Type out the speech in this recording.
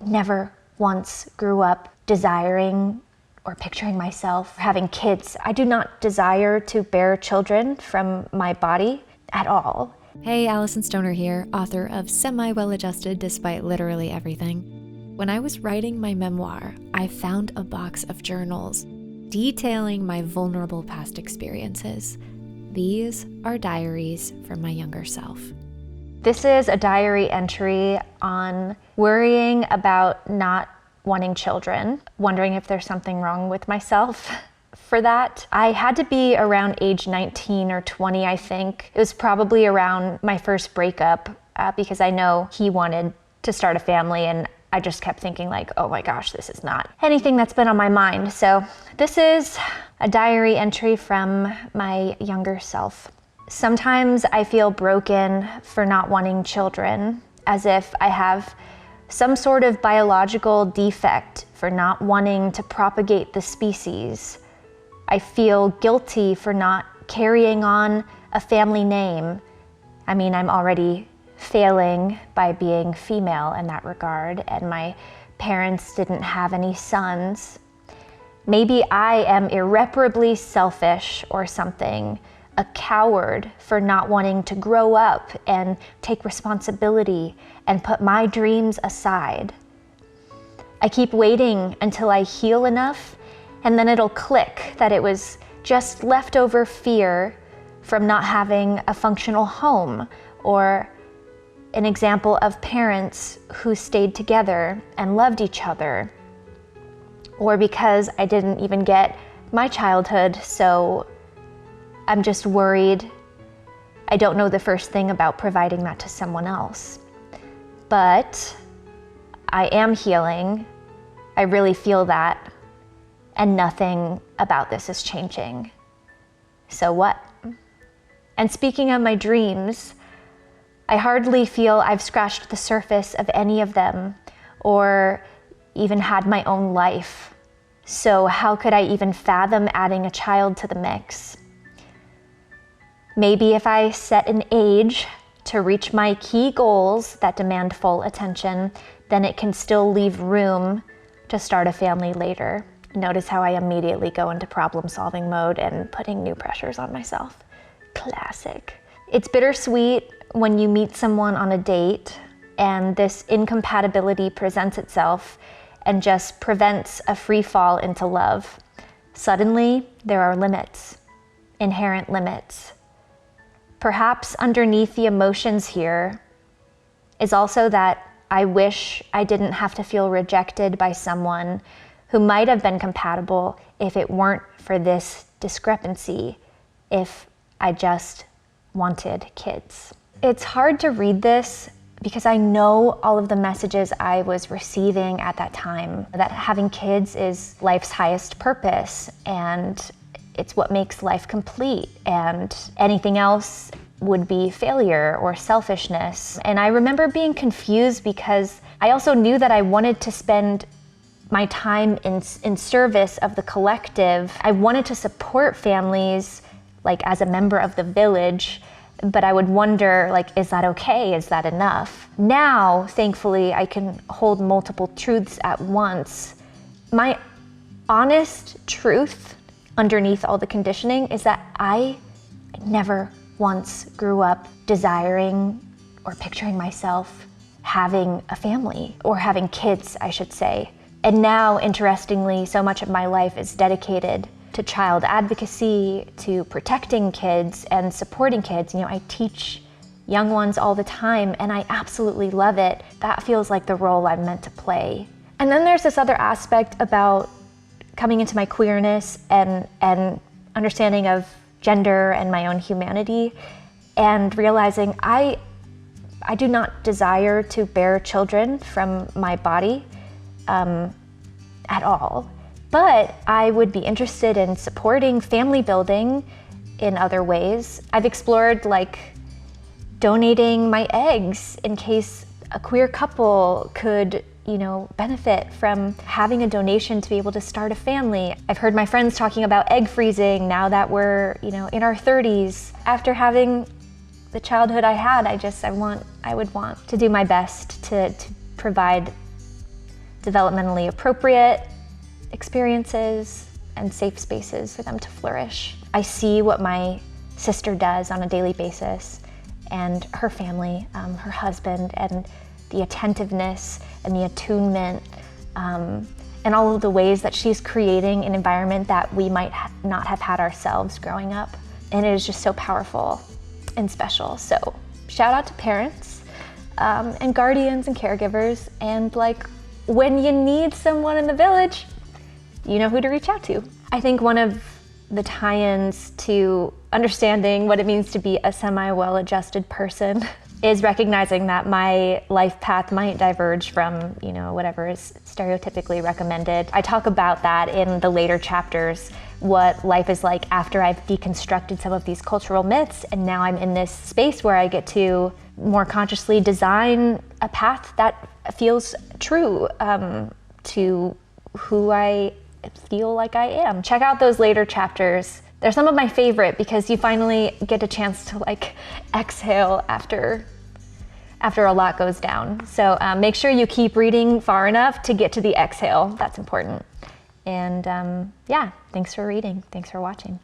I never once grew up desiring or picturing myself having kids. I do not desire to bear children from my body at all. Hey, Alyson Stoner here, author of Semi-Well-Adjusted Despite Literally Everything. When I was writing my memoir, I found a box of journals detailing my vulnerable past experiences. These are diaries from my younger self. This is a diary entry on worrying about not wanting children, wondering if there's something wrong with myself for that. I had to be around age 19 or 20, I think. It was probably around my first breakup because I know he wanted to start a family, and I just kept thinking like, oh my gosh, this is not anything that's been on my mind. So this is a diary entry from my younger self. Sometimes I feel broken for not wanting children, as if I have some sort of biological defect for not wanting to propagate the species. I feel guilty for not carrying on a family name. I mean, I'm already failing by being female in that regard, and my parents didn't have any sons. Maybe I am irreparably selfish or something, a coward for not wanting to grow up and take responsibility and put my dreams aside. I keep waiting until I heal enough, and then it'll click that it was just leftover fear from not having a functional home, or an example of parents who stayed together and loved each other, or because I didn't even get my childhood, so I'm just worried I don't know the first thing about providing that to someone else. But I am healing. I really feel that, and nothing about this is changing. So what? And speaking of my dreams, I hardly feel I've scratched the surface of any of them, or even had my own life. So how could I even fathom adding a child to the mix? Maybe if I set an age to reach my key goals that demand full attention, then it can still leave room to start a family later. Notice how I immediately go into problem-solving mode and putting new pressures on myself. Classic. It's bittersweet when you meet someone on a date and this incompatibility presents itself and just prevents a free fall into love. Suddenly, there are limits, inherent limits. Perhaps underneath the emotions here is also that I wish I didn't have to feel rejected by someone who might have been compatible if it weren't for this discrepancy, if I just wanted kids. It's hard to read this because I know all of the messages I was receiving at that time, that having kids is life's highest purpose and it's what makes life complete, and anything else would be failure or selfishness. And I remember being confused because I also knew that I wanted to spend my time in service of the collective. I wanted to support families, like as a member of the village, but I would wonder, like, is that okay? Is that enough? Now, thankfully, I can hold multiple truths at once. My honest truth underneath all the conditioning is that I never once grew up desiring or picturing myself having a family, or having kids, I should say. And now, interestingly, so much of my life is dedicated to child advocacy, to protecting kids and supporting kids. You know, I teach young ones all the time, and I absolutely love it. That feels like the role I'm meant to play. And then there's this other aspect about coming into my queerness and understanding of gender and my own humanity, and realizing I do not desire to bear children from my body at all. But I would be interested in supporting family building in other ways. I've explored like donating my eggs in case a queer couple could, you know, benefit from having a donation to be able to start a family. I've heard my friends talking about egg freezing now that we're, you know, in our 30s. After having the childhood I had, I would want to do my best to provide developmentally appropriate experiences and safe spaces for them to flourish. I see what my sister does on a daily basis, and her family, her husband, and the attentiveness and the attunement, and all of the ways that she's creating an environment that we might not have had ourselves growing up. And it is just so powerful and special. So shout out to parents and guardians and caregivers, and like, when you need someone in the village, you know who to reach out to. I think one of the tie-ins to understanding what it means to be a semi-well-adjusted person is recognizing that my life path might diverge from, you know, whatever is stereotypically recommended. I talk about that in the later chapters, what life is like after I've deconstructed some of these cultural myths, and now I'm in this space where I get to more consciously design a path that feels true to who I feel like I am. Check out those later chapters. They're some of my favorite because you finally get a chance to like exhale after a lot goes down. So make sure you keep reading far enough to get to the exhale. That's important. And yeah, thanks for reading. Thanks for watching.